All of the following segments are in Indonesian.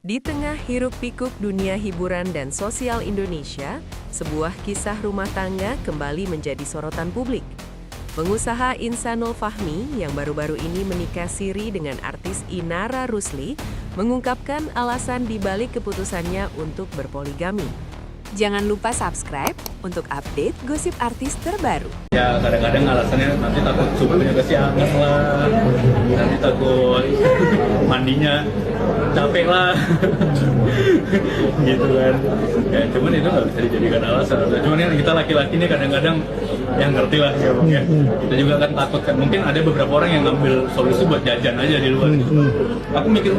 Di tengah hiruk-pikuk dunia hiburan dan sosial Indonesia, sebuah kisah rumah tangga kembali menjadi sorotan publik. Pengusaha Insanul Fahmi yang baru-baru ini menikah siri dengan artis Inara Rusli mengungkapkan alasan dibalik keputusannya untuk berpoligami. Jangan lupa subscribe untuk update gosip artis terbaru. Ya kadang-kadang alasannya nanti takut subuhnya kesiangan lah, nanti takut mandinya capek lah, gitu kan. Ya cuman itu nggak bisa dijadikan alasan. Cuman kan kita laki-laki ini kadang-kadang yang ngerti lah ya bang ya. Kita juga kan takut kan. Mungkin ada beberapa orang yang ngambil solusi buat jajan aja di luar. Aku mikir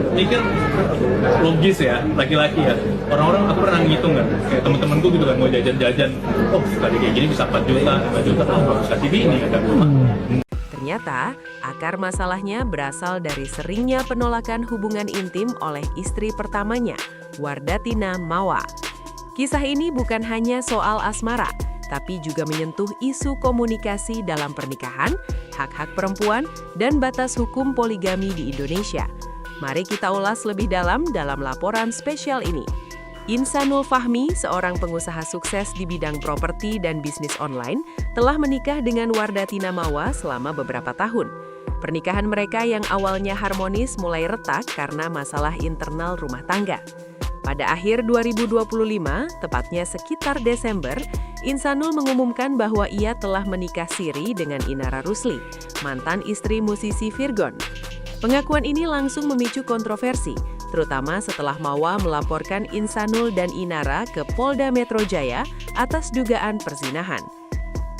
logis ya, laki-laki ya. Orang-orang aku pernah ngitung kan, kayak temen-temenku gitu kan mau jajan-jajan. Oh sekali kayak gini bisa 4 juta, 5 juta, harus kasih bini ada rumah. Ternyata, akar masalahnya berasal dari seringnya penolakan hubungan intim oleh istri pertamanya, Wardatina Mawa. Kisah ini bukan hanya soal asmara, tapi juga menyentuh isu komunikasi dalam pernikahan, hak-hak perempuan, dan batas hukum poligami di Indonesia. Mari kita ulas lebih dalam laporan spesial ini. Insanul Fahmi, seorang pengusaha sukses di bidang properti dan bisnis online, telah menikah dengan Wardatina Mawa selama beberapa tahun. Pernikahan mereka yang awalnya harmonis mulai retak karena masalah internal rumah tangga. Pada akhir 2025, tepatnya sekitar Desember, Insanul mengumumkan bahwa ia telah menikah siri dengan Inara Rusli, mantan istri musisi Virgon. Pengakuan ini langsung memicu kontroversi, terutama setelah Mawa melaporkan Insanul dan Inara ke Polda Metro Jaya atas dugaan perzinahan.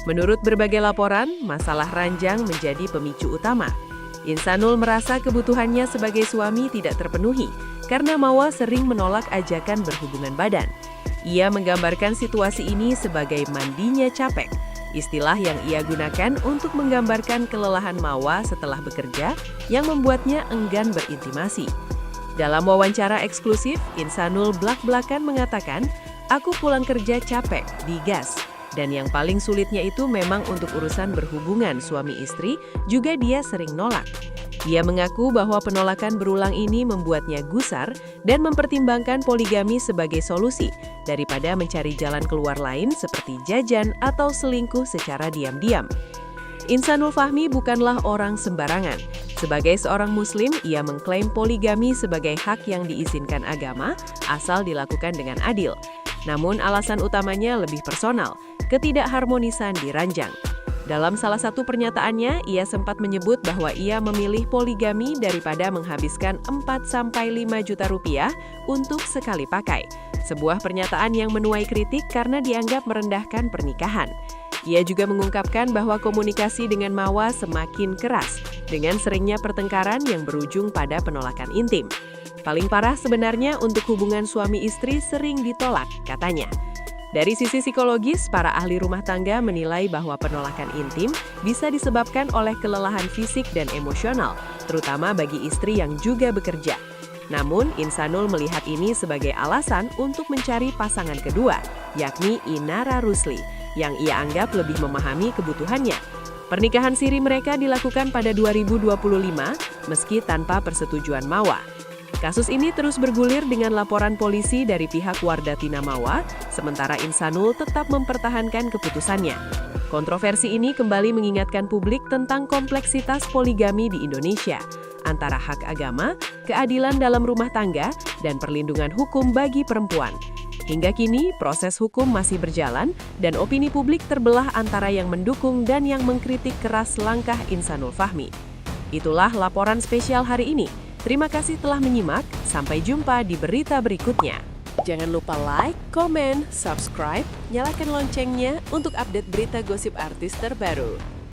Menurut berbagai laporan, masalah ranjang menjadi pemicu utama. Insanul merasa kebutuhannya sebagai suami tidak terpenuhi karena Mawa sering menolak ajakan berhubungan badan. Ia menggambarkan situasi ini sebagai mandinya capek, istilah yang ia gunakan untuk menggambarkan kelelahan Mawa setelah bekerja yang membuatnya enggan berintimasi. Dalam wawancara eksklusif, Insanul blak-blakan mengatakan, "Aku pulang kerja capek, digas. Dan yang paling sulitnya itu memang untuk urusan berhubungan suami istri, juga dia sering nolak." Ia mengaku bahwa penolakan berulang ini membuatnya gusar dan mempertimbangkan poligami sebagai solusi daripada mencari jalan keluar lain seperti jajan atau selingkuh secara diam-diam. Insanul Fahmi bukanlah orang sembarangan. Sebagai seorang muslim, ia mengklaim poligami sebagai hak yang diizinkan agama asal dilakukan dengan adil. Namun alasan utamanya lebih personal, ketidakharmonisan di ranjang. Dalam salah satu pernyataannya, ia sempat menyebut bahwa ia memilih poligami daripada menghabiskan 4-5 juta rupiah untuk sekali pakai. Sebuah pernyataan yang menuai kritik karena dianggap merendahkan pernikahan. Ia juga mengungkapkan bahwa komunikasi dengan Mawa semakin keras, dengan seringnya pertengkaran yang berujung pada penolakan intim. Paling parah sebenarnya untuk hubungan suami istri sering ditolak, katanya. Dari sisi psikologis, para ahli rumah tangga menilai bahwa penolakan intim bisa disebabkan oleh kelelahan fisik dan emosional, terutama bagi istri yang juga bekerja. Namun, Insanul melihat ini sebagai alasan untuk mencari pasangan kedua, yakni Inara Rusli, yang ia anggap lebih memahami kebutuhannya. Pernikahan siri mereka dilakukan pada 2025, meski tanpa persetujuan Mawa. Kasus ini terus bergulir dengan laporan polisi dari pihak Wardatina Mawa, sementara Insanul tetap mempertahankan keputusannya. Kontroversi ini kembali mengingatkan publik tentang kompleksitas poligami di Indonesia, antara hak agama, keadilan dalam rumah tangga, dan perlindungan hukum bagi perempuan. Hingga kini, proses hukum masih berjalan dan opini publik terbelah antara yang mendukung dan yang mengkritik keras langkah Insanul Fahmi. Itulah laporan spesial hari ini. Terima kasih telah menyimak, sampai jumpa di berita berikutnya. Jangan lupa like, komen, subscribe, nyalakan loncengnya untuk update berita gosip artis terbaru.